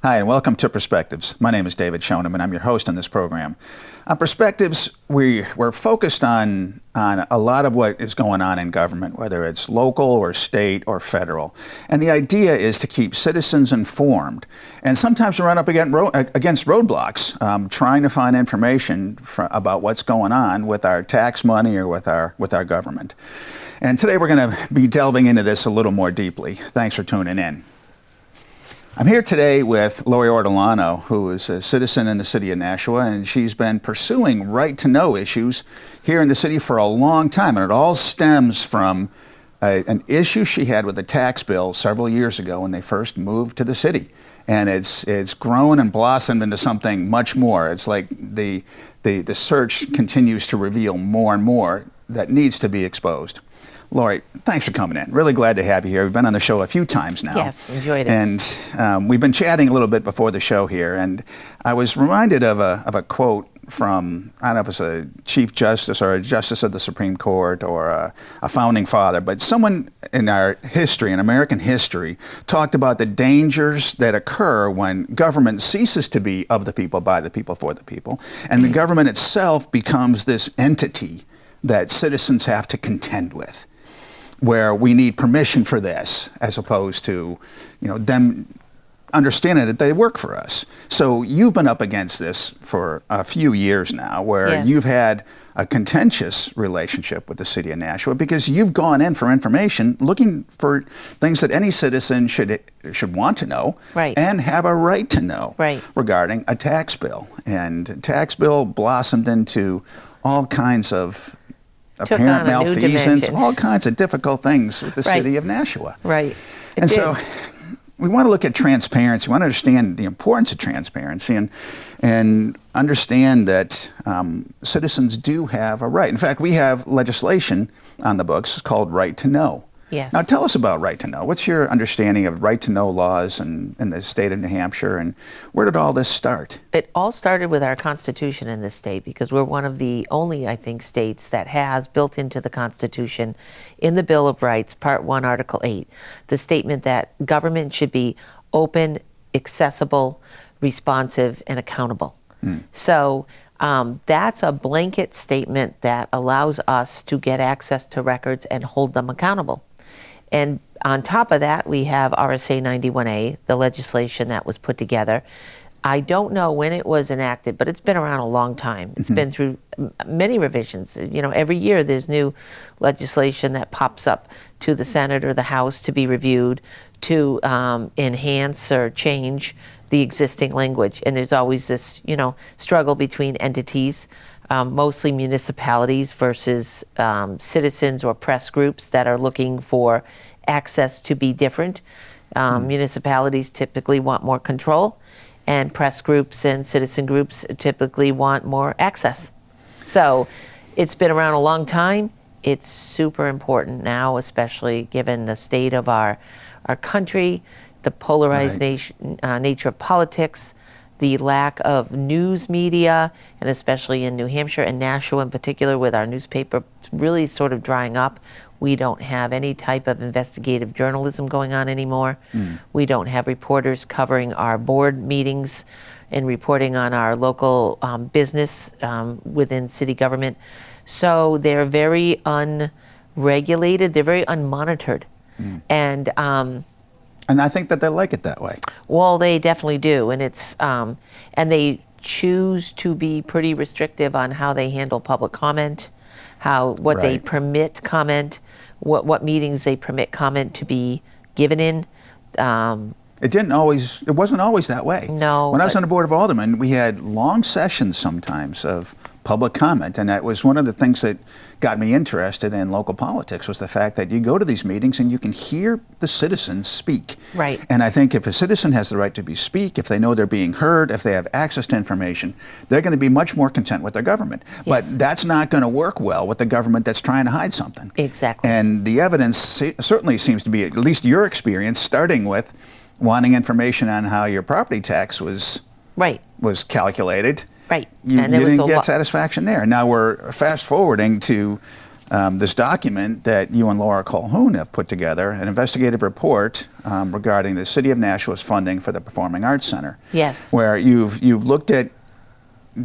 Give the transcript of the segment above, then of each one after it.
Hi, and welcome to Perspectives. My name is David Schoneman. I'm your host on this program. On Perspectives, we're focused on a lot of what is going on in government, whether it's local or state or federal. And the idea is to keep citizens informed. And sometimes we run up against roadblocks, trying to find information about what's going on with our tax money or with our government. And today we're going to be delving into this a little more deeply. Thanks for tuning in. I'm here today with Laurie Ortolano, who is a citizen in the city of Nashua, and she's been pursuing right-to-know issues here in the city for a long time. And it all stems from an issue she had with the tax bill several years ago when they first moved to the city. And it's grown and blossomed into something much more. It's like the search continues to reveal more and more that needs to be exposed. Laurie, thanks for coming in. Really glad to have you here. We've been on the show a few times now. Yes, enjoyed it. And we've been chatting a little bit before the show here, and I was reminded of a quote from, I don't know if it's a Chief Justice or a Justice of the Supreme Court or a Founding Father, but someone in our history, in American history, talked about the dangers that occur when government ceases to be of the people, by the people, for the people, and the government itself becomes this entity that citizens have to contend with, where we need permission for this, as opposed to, them understanding that they work for us. So you've been up against this for a few years now, where Yes. you've had a contentious relationship with the city of Nashua because you've gone in for information, looking for things that any citizen should want to know, Right. and have a right to know, Right. regarding a tax bill. And a tax bill blossomed into all kinds of apparent on a new malfeasance, dimension. all kinds of difficult things with the Right. city of Nashua. Right. And so we want to look at transparency. We want to understand the importance of transparency and understand that citizens do have a right. In fact, we have legislation on the books called Right to Know. Yes. Now tell us about Right to Know. What's your understanding of Right to Know laws in the state of New Hampshire, and where did all this start? It all started with our Constitution in this state, because we're one of the only, I think, states that has built into the Constitution, in the Bill of Rights, Part 1, Article 8, the statement that government should be open, accessible, responsive, and accountable. So that's a blanket statement that allows us to get access to records and hold them accountable. And on top of that, we have RSA 91A, the legislation that was put together. I don't know when it was enacted, but it's been around a long time. It's been through many revisions. Every year there's new legislation that pops up to the Senate or the House to be reviewed to enhance or change the existing language. And there's always this, struggle between entities, mostly municipalities versus citizens or press groups that are looking for access to be different. Municipalities typically want more control, and press groups and citizen groups typically want more access. So it's been around a long time. It's super important now, especially given the state of our country, the polarized nature of politics, the lack of news media, and especially in New Hampshire and Nashua in particular, with our newspaper really sort of drying up. We don't have any type of investigative journalism going on anymore. We don't have reporters covering our board meetings and reporting on our local business within city government. So they're very unregulated, they're very unmonitored. And I think that they like it that way. Well, they definitely do, and it's and they choose to be pretty restrictive on how they handle public comment, what they permit comment, what meetings they permit comment to be given in. It wasn't always that way. No. When I was on the Board of Aldermen, we had long sessions sometimes of public comment, and that was one of the things that got me interested in local politics, was the fact that you go to these meetings and you can hear the citizens speak. Right. And I think if a citizen has the right to speak, if they know they're being heard, if they have access to information, they're going to be much more content with their government. Yes. But that's not going to work well with the government that's trying to hide something. Exactly. And the evidence certainly seems to be, at least your experience, starting with wanting information on how your property tax was calculated. Right. You didn't get satisfaction there. Now we're fast forwarding to this document that you and Laura Colhoun have put together, an investigative report regarding the City of Nashua's funding for the Performing Arts Center. Yes. Where you've looked at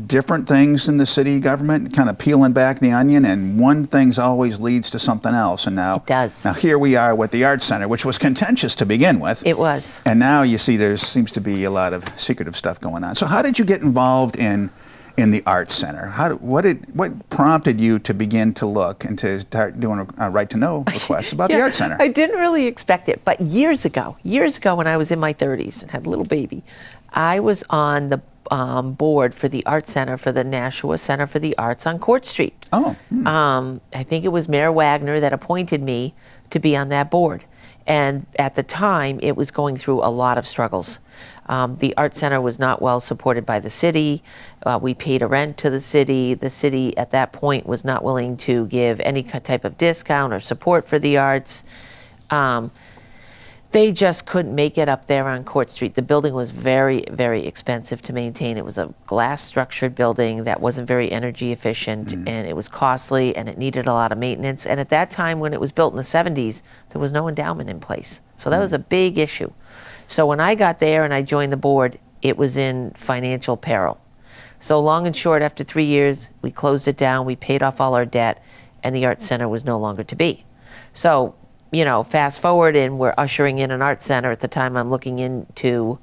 different things in the city government, kind of peeling back the onion, and one thing always leads to something else. And now it does. Now here we are with the Arts Center, which was contentious to begin with. It was. And now you see there seems to be a lot of secretive stuff going on. So how did you get involved in the Arts Center? What prompted you to begin to look and to start doing right to know requests about the Arts Center? I didn't really expect it, but years ago when I was in my 30s and had a little baby, I was on the board for the Arts Center for the Nashua Center for the Arts on Court Street. Oh. I think it was Mayor Wagner that appointed me to be on that board. And at the time, it was going through a lot of struggles. The Arts Center was not well supported by the city. We paid a rent to the city. The city at that point was not willing to give any type of discount or support for the arts. They just couldn't make it up there on Court Street. The building was very, very expensive to maintain. It was a glass-structured building that wasn't very energy efficient, and it was costly, and it needed a lot of maintenance. And at that time, when it was built in the 70s, there was no endowment in place. So that was a big issue. So when I got there and I joined the board, it was in financial peril. So long and short, after 3 years, we closed it down, we paid off all our debt, and the Arts Center was no longer to be. So, you know, fast forward, and we're ushering in an art center. At the time, I'm looking into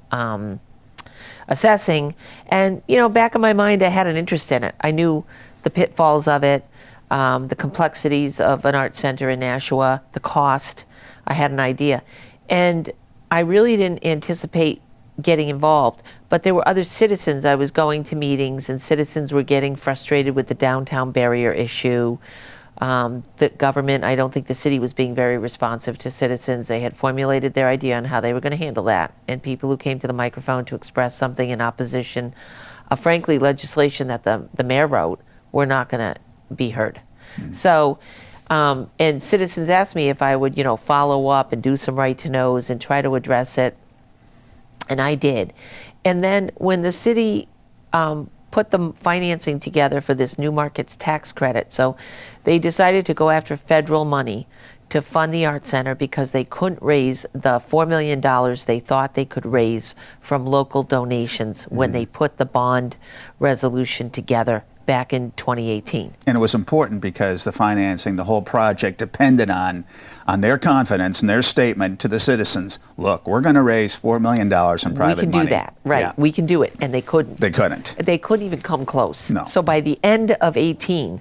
assessing, and you know, back in my mind, I had an interest in it. I knew the pitfalls of it, the complexities of an art center in Nashua, the cost. I had an idea, and I really didn't anticipate getting involved. But there were other citizens. I was going to meetings, and citizens were getting frustrated with the downtown barrier issue. The government, I don't think the city was being very responsive to citizens. They had formulated their idea on how they were going to handle that. And people who came to the microphone to express something in opposition of, frankly, legislation that the mayor wrote were not going to be heard. So, and citizens asked me if I would, you know, follow up and do some right to knows and try to address it. And I did. And then when the city put the financing together for this New Markets tax credit. So they decided to go after federal money to fund the Arts Center because they couldn't raise the $4 million they thought they could raise from local donations when they put the bond resolution together back in 2018. And it was important because the financing, the whole project depended on their confidence and their statement to the citizens, look, we're going to raise $4 million in private money. We can do that, right. Yeah. We can do it. And they couldn't. They couldn't. They couldn't even come close. No. So by the end of 18,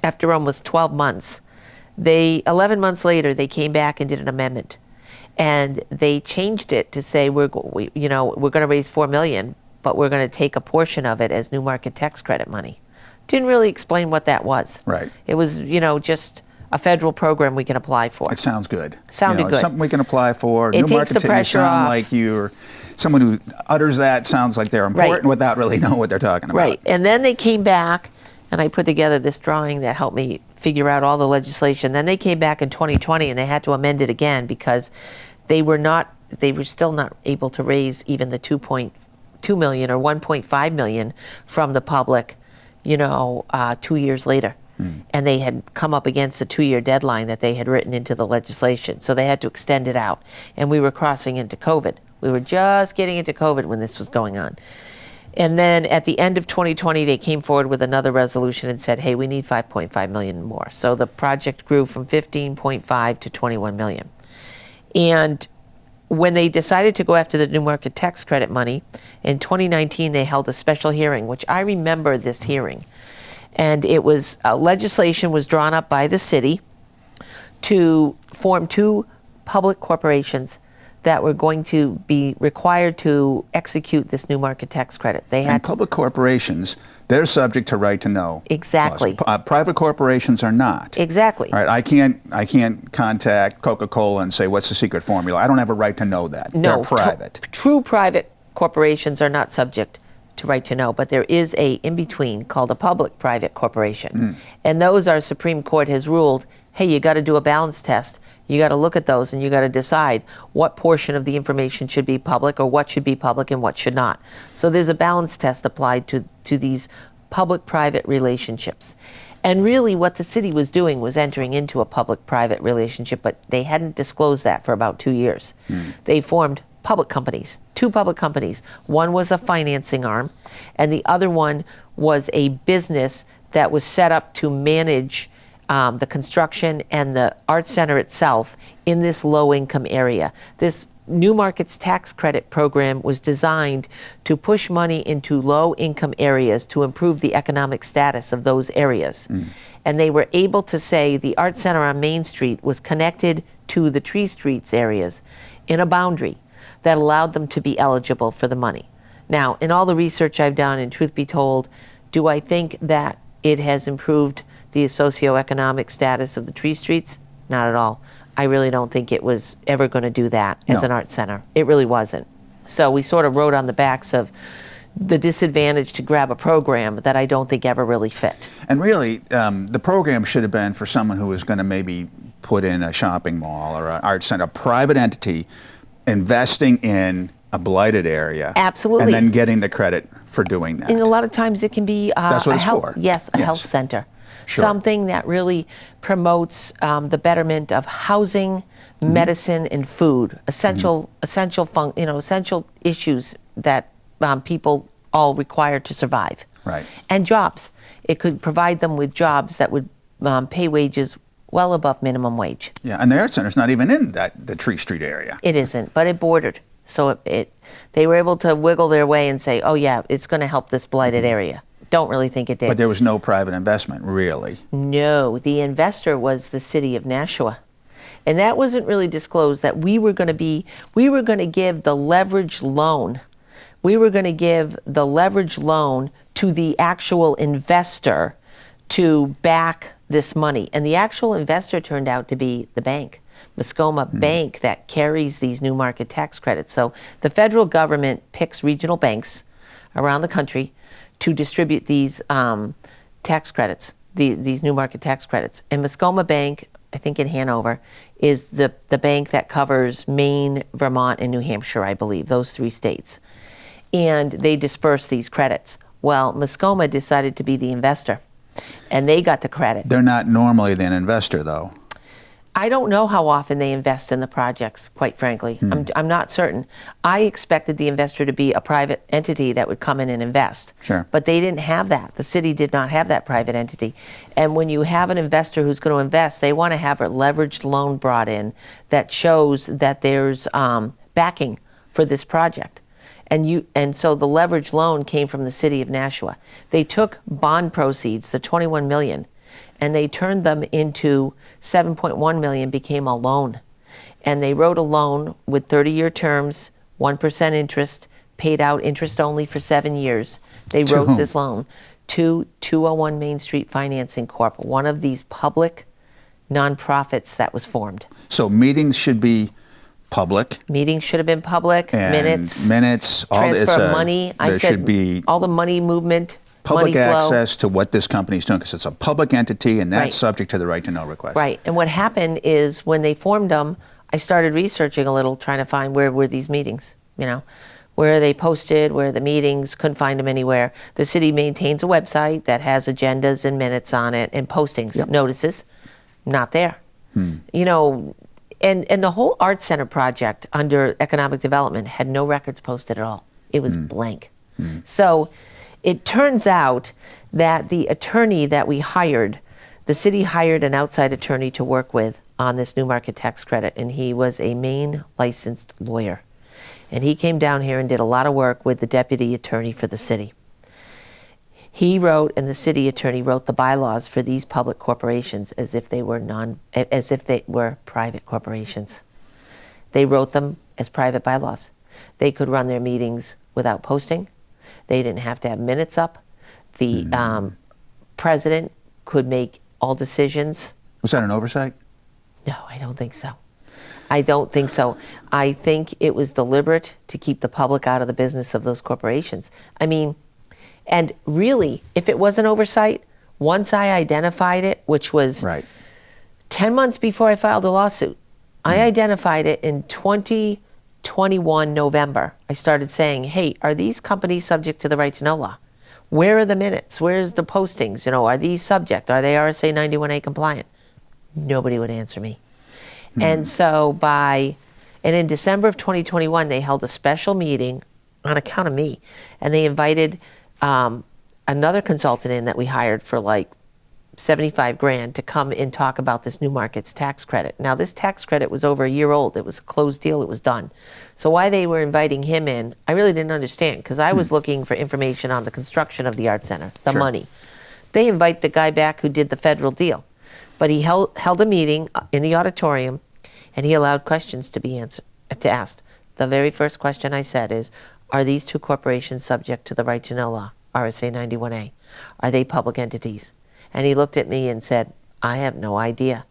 after almost 12 months, 11 months later, they came back and did an amendment. And they changed it to say, we're going to raise $4 million, but we're going to take a portion of it as New Market tax credit money. Didn't really explain what that was. Right. It was, just a federal program we can apply for. It sounds good. Sounded good. It's something we can apply for. It New takes Market the pressure sound off. like you're someone who utters that sounds like they're important without really knowing what they're talking about. Right. And then they came back, and I put together this drawing that helped me figure out all the legislation. Then they came back in 2020, and they had to amend it again because they were still not able to raise even the $2.2 million or $1.5 million from the public, 2 years later. And they had come up against a 2-year deadline that they had written into the legislation. So they had to extend it out. And we were crossing into COVID. We were just getting into COVID when this was going on. And then at the end of 2020, they came forward with another resolution and said, hey, we need $5.5 million more. So the project grew from 15.5 to 21 million. And when they decided to go after the New Market tax credit money, in 2019, they held a special hearing, which I remember this hearing. And it was, legislation was drawn up by the city to form 2 public corporations that were going to be required to execute this New Market tax credit. And public corporations, they're subject to right to know. Exactly. Private corporations are not. Exactly. All right, I can't contact Coca-Cola and say, what's the secret formula? I don't have a right to know that. No, they're private. True private corporations are not subject to right to know, but there is a in-between called a public-private corporation. And those, our Supreme Court has ruled, hey, you got to do a balance test. You got to look at those and you got to decide what portion of the information should be public or what should be public and what should not. So there's a balance test applied to these public-private relationships. And really what the city was doing was entering into a public-private relationship, but they hadn't disclosed that for about 2 years. They formed public companies, 2 public companies. One was a financing arm, and the other one was a business that was set up to manage the construction and the art center itself in this low-income area. This New Markets Tax Credit program was designed to push money into low-income areas to improve the economic status of those areas. And they were able to say the art center on Main Street was connected to the Tree Streets areas in a boundary that allowed them to be eligible for the money. Now, in all the research I've done, and truth be told, do I think that it has improved the socioeconomic status of the Tree Streets? Not at all. I really don't think it was ever going to do that as an art center. It really wasn't. So we sort of rode on the backs of the disadvantage to grab a program that I don't think ever really fit. And really, the program should have been for someone who was going to maybe put in a shopping mall or an art center, a private entity investing in a blighted area. Absolutely. And then getting the credit for doing that. And a lot of times it can be That's what it's for. Yes, a health center. Sure. Something that really promotes the betterment of housing, medicine, and food. Essential issues that people all require to survive. Right. And jobs. It could provide them with jobs that would pay wages well above minimum wage. Yeah, and the art center's not even in the Tree Street area. It isn't, but it bordered. So they were able to wiggle their way and say, oh yeah, it's going to help this blighted area. Don't really think it did. But there was no private investment, really. No, the investor was the city of Nashua. And that wasn't really disclosed, that we were going to give the leverage loan. We were going to give the leverage loan to the actual investor to back this money. And the actual investor turned out to be the bank, Muskoma Bank, that carries these New Market Tax Credits. So the federal government picks regional banks around the country to distribute these tax credits, these New Market Tax Credits. And Muskoma Bank, I think in Hanover, is the bank that covers Maine, Vermont, and New Hampshire, I believe, those 3 states. And they disperse these credits. Well, Muskoma decided to be the investor, and they got the credit. They're not normally an investor, though. I don't know how often they invest in the projects, quite frankly. I'm not certain. I expected the investor to be a private entity that would come in and invest. Sure. But they didn't have that. The city did not have that private entity. And when you have an investor who's going to invest, they want to have a leveraged loan brought in that shows that there's backing for this project. And so the leveraged loan came from the city of Nashua. They took bond proceeds, the $21 million, and they turned them into $7.1 million became a loan. And they wrote a loan with 30-year terms, 1% interest, paid out interest only for 7 years. They wrote this loan to 201 Main Street Financing Corp., one of these public nonprofits that was formed. So meetings should be public. Meetings should have been public, and minutes, transfer of money. There should be all the money movement, public money flow. access to what this company's doing, because it's a public entity and that's subject to the right to know request. Right. And what happened is when they formed them, I started researching a little, trying to find where were these meetings, where are they posted, where are the meetings, couldn't find them anywhere. The city maintains a website that has agendas and minutes on it and postings, notices, not there. And the whole Art Center project under economic development had no records posted at all. It was blank. So it turns out that the attorney that we hired, the city hired an outside attorney to work with on this New Market Tax Credit, and he was a Maine licensed lawyer. And he came down here and did a lot of work with the deputy attorney for the city. He wrote, and the city attorney wrote the bylaws for these public corporations as if they were private corporations. They wrote them as private bylaws. They could run their meetings without posting. They didn't have to have minutes up. The president could make all decisions. Was that an oversight? No, I don't think so. I don't think so. I think it was deliberate to keep the public out of the business of those corporations. I mean, and really, if it was an oversight, once I identified it, which was 10 months before I filed the lawsuit, I identified it in 2021 November. I started saying, hey, are these companies subject to the right to know law? Where are the minutes? Where's the postings? Are these subject? Are they RSA 91A compliant? Nobody would answer me. And so and in December of 2021, they held a special meeting on account of me. And they invited another consultant in that we hired for like $75,000 to come and talk about this new markets tax credit. Now, this tax credit was over a year old. It was a closed deal. It was done. So why they were inviting him in, I really didn't understand, because I was looking for information on the construction of the Art Center, the money. They invite the guy back who did the federal deal. But he held a meeting in the auditorium, and he allowed questions to be asked. The very first question I said is, are these two corporations subject to the right to know law, RSA 91A? Are they public entities? And he looked at me and said, I have no idea.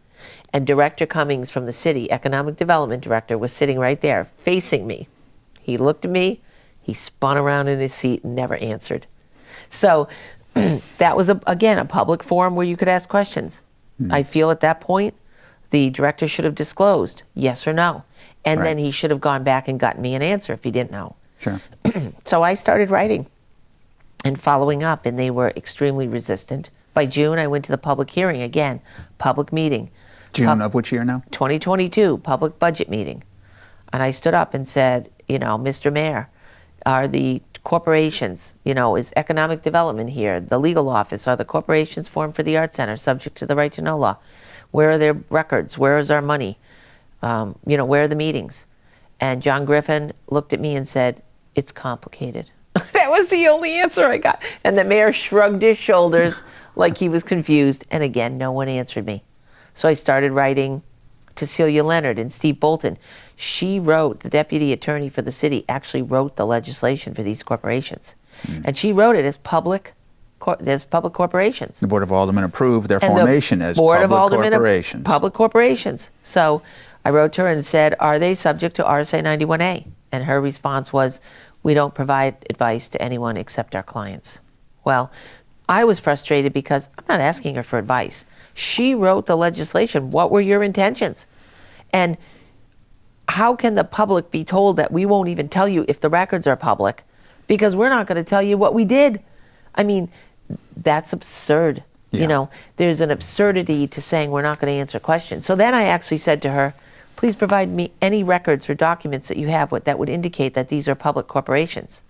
And Director Cummings from the city, Economic Development Director, was sitting right there facing me. He looked at me, he spun around in his seat and never answered. So that was, again, a public forum where you could ask questions. I feel at that point, the director should have disclosed yes or no. And then he should have gone back and gotten me an answer if he didn't know. Sure. So I started writing and following up, and they were extremely resistant. By June, I went to the public hearing again, public meeting. June of which year now? 2022, public budget meeting. And I stood up and said, Mr. Mayor, are the corporations, is economic development here, the legal office, are the corporations formed for the Art Center subject to the right to know law? Where are their records? Where is our money? Where are the meetings? And John Griffin looked at me and said, it's complicated. That was the only answer I got. And the mayor shrugged his shoulders like he was confused. And again, no one answered me. So I started writing to Celia Leonard and Steve Bolton. She wrote, the deputy attorney for the city actually wrote the legislation for these corporations. And she wrote it as public corporations. The Board of Aldermen approved their formation as public corporations. Public corporations. So I wrote to her and said, are they subject to RSA 91A? And her response was, we don't provide advice to anyone except our clients. Well, I was frustrated because I'm not asking her for advice. She wrote the legislation. What were your intentions? And how can the public be told that we won't even tell you if the records are public because we're not going to tell you what we did? I mean, that's absurd. Yeah. There's an absurdity to saying we're not going to answer questions. So then I actually said to her, please provide me any records or documents that you have that would indicate that these are public corporations.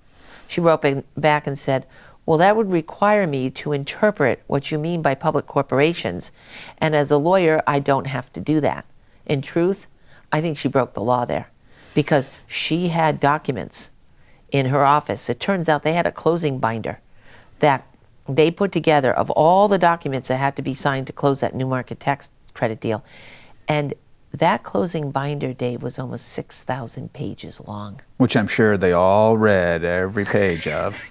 She wrote back and said, well, that would require me to interpret what you mean by public corporations. And as a lawyer, I don't have to do that. In truth, I think she broke the law there because she had documents in her office. It turns out they had a closing binder that they put together of all the documents that had to be signed to close that new market tax credit deal. And that closing binder, Dave, was almost 6,000 pages long. Which I'm sure they all read every page of.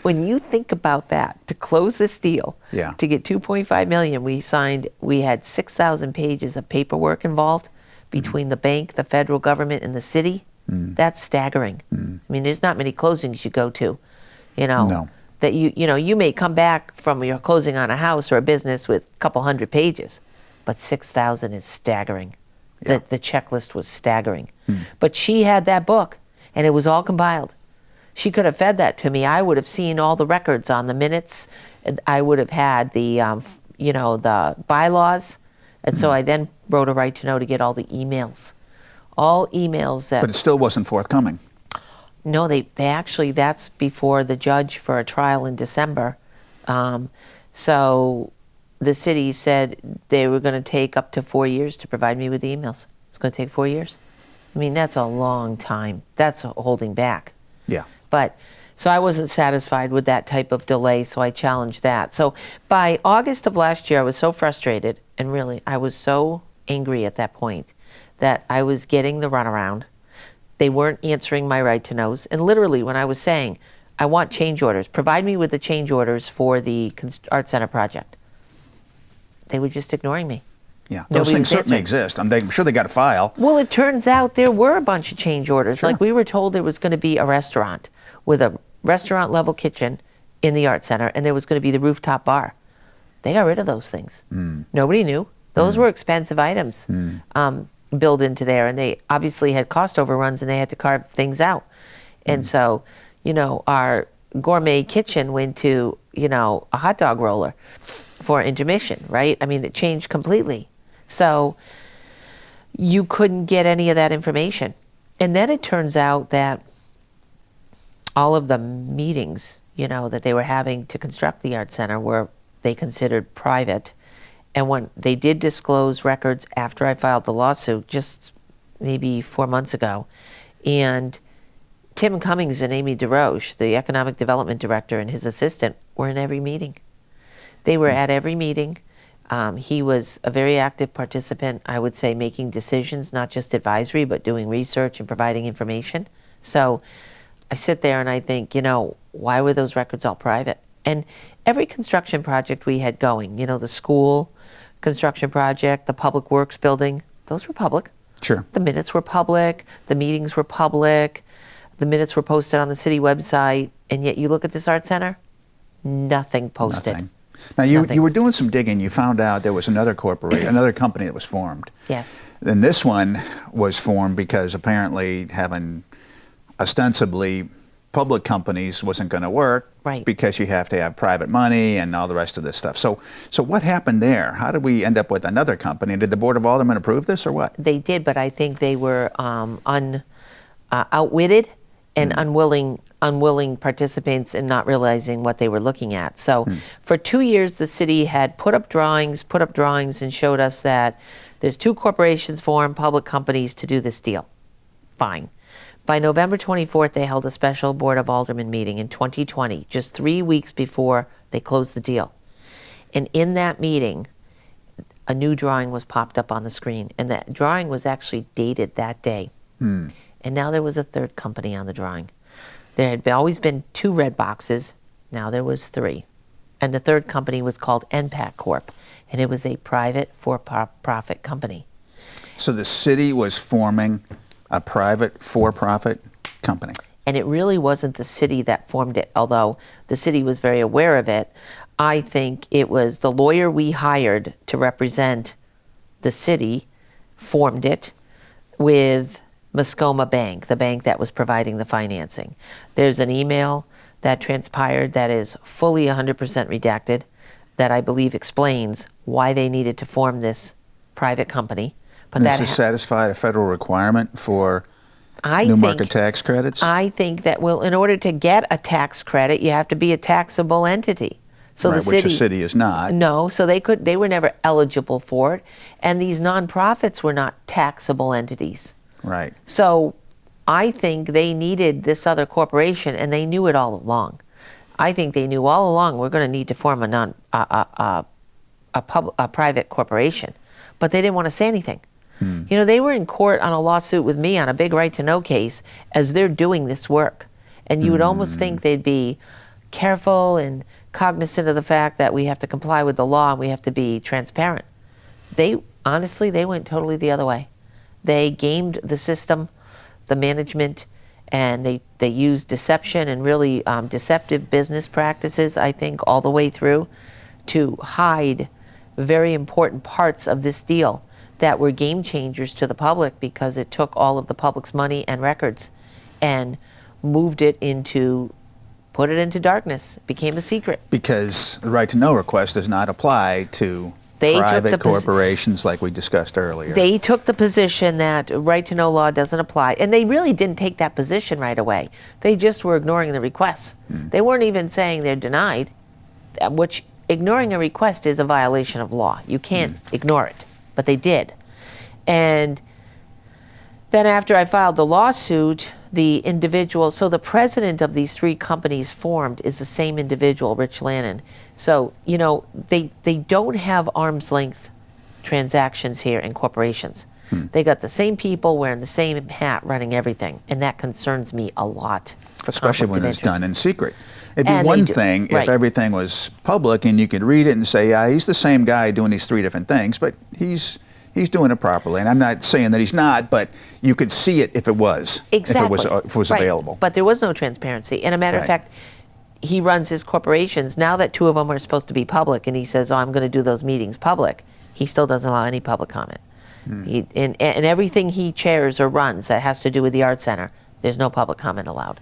When you think about that, to close this deal, to get $2.5 million, we had 6,000 pages of paperwork involved between the bank, the federal government, and the city. That's staggering. I mean, there's not many closings you go to, No. that you may come back from your closing on a house or a business with a couple hundred pages, but 6,000 is staggering. Yeah. The checklist was staggering. But she had that book, and it was all compiled. She could have fed that to me. I would have seen all the records on the minutes. I would have had the, the bylaws. And so I then wrote a right to know to get all the emails. All emails that... But it still wasn't forthcoming. No, they actually, that's before the judge for a trial in December. So the city said they were going to take up to 4 years to provide me with the emails. It's going to take 4 years. I mean, that's a long time. That's holding back. Yeah. But so I wasn't satisfied with that type of delay, so I challenged that. So by August of last year, I was so frustrated, and really, I was so angry at that point that I was getting the runaround. They weren't answering my right to knows. And literally, when I was saying, I want change orders, provide me with the change orders for the Art Center project, they were just ignoring me. Yeah, those things certainly exist. I'm sure they got a file. Well, it turns out there were a bunch of change orders. Sure. Like we were told there was going to be a restaurant with a restaurant-level kitchen in the Art Center, and there was going to be the rooftop bar. They got rid of those things. Nobody knew. Those were expensive items built into there, and they obviously had cost overruns, and they had to carve things out. And so, our gourmet kitchen went to, a hot dog roller for intermission, right? I mean, it changed completely. So you couldn't get any of that information. And then it turns out that all of the meetings, that they were having to construct the art center were they considered private. And when they did disclose records after I filed the lawsuit, just maybe 4 months ago, and Tim Cummings and Amy DeRoche, the economic development director, and his assistant were in every meeting. They were at every meeting. He was a very active participant, I would say, making decisions, not just advisory, but doing research and providing information. So I sit there and I think, why were those records all private? And every construction project we had going, the school construction project, the public works building, those were public. Sure. The minutes were public, the meetings were public, the minutes were posted on the city website, and yet you look at this art center, nothing posted. Nothing. Now, you were doing some digging. You found out there was another corporation, another company that was formed. Yes. And this one was formed because apparently having ostensibly public companies wasn't going to work, right, because you have to have private money and all the rest of this stuff. So what happened there? How did we end up with another company? Did the Board of Aldermen approve this or what? They did, but I think they were outwitted and unwilling participants in not realizing what they were looking at. So for 2 years, the city had put up drawings and showed us that there's two corporations formed, public companies, to do this deal. Fine. By November 24th, they held a special Board of Aldermen meeting in 2020, just 3 weeks before they closed the deal. And in that meeting, a new drawing was popped up on the screen, and that drawing was actually dated that day. And now there was a third company on the drawing. There had always been 2 red boxes. Now there was 3. And the third company was called NPAC Corp., and it was a private for-profit company. So the city was forming a private for-profit company. And it really wasn't the city that formed it, although the city was very aware of it. I think it was the lawyer we hired to represent the city formed it with Muskoma Bank, the bank that was providing the financing. There's an email that transpired that is fully 100% redacted that I believe explains why they needed to form this private company. But this has satisfied a federal requirement for new market tax credits? I think that, in order to get a tax credit, you have to be a taxable entity. So right, which the city is not. No, so they were never eligible for it. And these nonprofits were not taxable entities. Right. So I think they needed this other corporation, and they knew it all along. I think they knew all along we're going to need to form a private corporation. But they didn't want to say anything. They were in court on a lawsuit with me on a big right-to-know case as they're doing this work. And you would almost think they'd be careful and cognizant of the fact that we have to comply with the law and we have to be transparent. They went totally the other way. They gamed the system, the management, and they used deception and really deceptive business practices, I think, all the way through to hide very important parts of this deal that were game changers to the public, because it took all of the public's money and records and put it into darkness, became a secret. Because the right-to-know request does not apply to private corporations like we discussed earlier. They took the position that right-to-know law doesn't apply, and they really didn't take that position right away. They just were ignoring the requests. They weren't even saying they're denied, which ignoring a request is a violation of law. You can't ignore it. But they did. And then after I filed the lawsuit, the president of these 3 companies formed is the same individual, Rich Lannon. So, they don't have arm's length transactions here in corporations. They got the same people wearing the same hat running everything, and that concerns me a lot. Especially when it's done in secret. It'd be one thing if everything was public and you could read it and say, yeah, he's the same guy doing these 3 different things, but he's doing it properly. And I'm not saying that he's not, but you could see it if it was. Exactly. If it was available. But there was no transparency. And a matter of fact, he runs his corporations. Now that 2 of them are supposed to be public, and he says, I'm going to do those meetings public, he still doesn't allow any public comment. And everything he chairs or runs that has to do with the Art Center, there's no public comment allowed.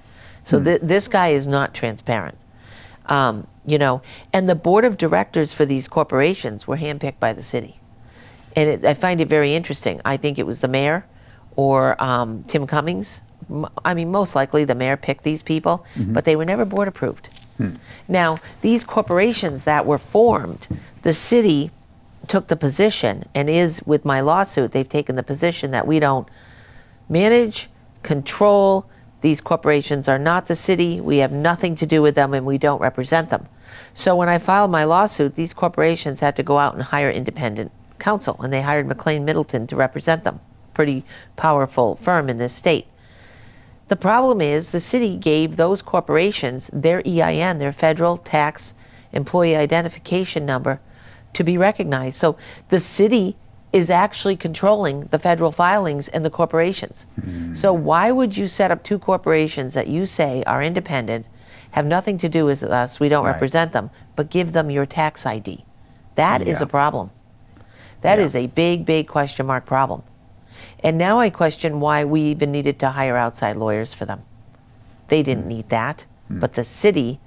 So this guy is not transparent. And the board of directors for these corporations were handpicked by the city. And I find it very interesting. I think it was the mayor or Tim Cummings. I mean, most likely the mayor picked these people, but they were never board approved. Now, these corporations that were formed, the city took the position and is, with my lawsuit, they've taken the position that we don't manage, control. These corporations are not the city. We have nothing to do with them, and we don't represent them. So when I filed my lawsuit, these corporations had to go out and hire independent counsel, and they hired McLean Middleton to represent them. Pretty powerful firm in this state. The problem is the city gave those corporations their EIN, their federal tax employee identification number, to be recognized. So the city is actually controlling the federal filings and the corporations. So why would you set up two corporations that you say are independent, have nothing to do with us, we don't represent them, but give them your tax ID? That is a problem. That is a big, big question mark problem. And now I question why we even needed to hire outside lawyers for them. They didn't need that, but the city,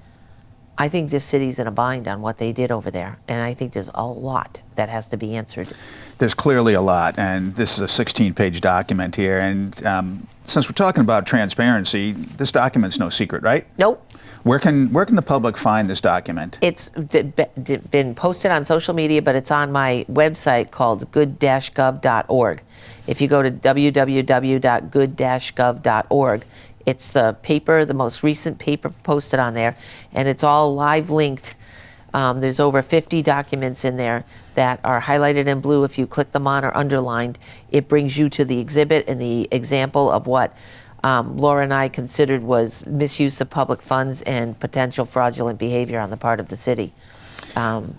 I think this city's in a bind on what they did over there, and I think there's a lot that has to be answered. There's clearly a lot, and this is a 16-page document here, and since we're talking about transparency, this document's no secret, right? Nope. Where can the public find this document? It's been posted on social media, but it's on my website called good-gov.org. If you go to www.good-gov.org, it's the paper, the most recent paper posted on there, and it's all live linked. There's over 50 documents in there that are highlighted in blue. If you click them on or underlined, it brings you to the exhibit and the example of what Laura and I considered was misuse of public funds and potential fraudulent behavior on the part of the city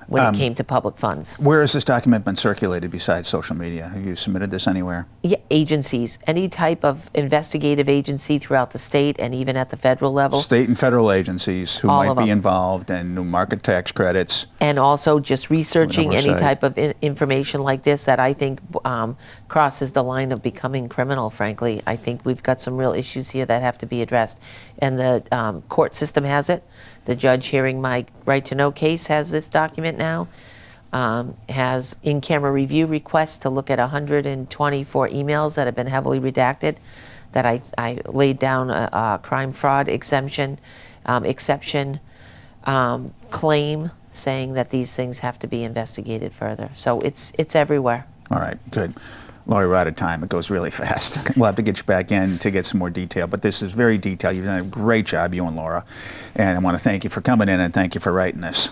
when it came to public funds. Where has this document been circulated besides social media? Have you submitted this anywhere? Yeah, agencies, any type of investigative agency throughout the state and even at the federal level. State and federal agencies who might be involved in new market tax credits. And also just researching any type of information like this that I think crosses the line of becoming criminal, frankly. I think we've got some real issues here that have to be addressed. And the court system has it. The judge hearing my right to know case has this document now. Has in-camera review requests to look at 124 emails that have been heavily redacted, that I laid down a crime fraud exception claim saying that these things have to be investigated further. So it's everywhere. All right, good. Laurie, we're out of time. It goes really fast. We'll have to get you back in to get some more detail, but this is very detailed. You've done a great job, you and Laura, and I want to thank you for coming in and thank you for writing this.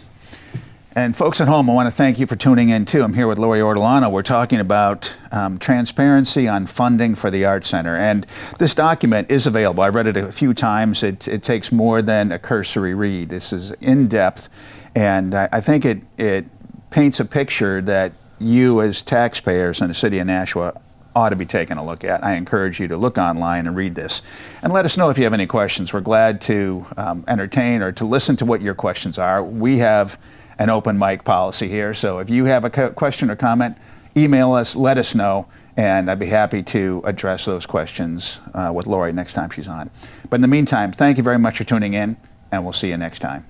And folks at home, I want to thank you for tuning in too. I'm here with Laurie Ortolano. We're talking about transparency on funding for the Arts Center. And this document is available. I've read it a few times. It takes more than a cursory read. This is in-depth, and I think it paints a picture that you as taxpayers in the city of Nashua ought to be taking a look at. I encourage you to look online and read this. And let us know if you have any questions. We're glad to entertain or to listen to what your questions are. We have an open mic policy here, so if you have a question or comment, email us, let us know, and I'd be happy to address those questions with Laurie next time she's on. But in the meantime, thank you very much for tuning in, and we'll see you next time.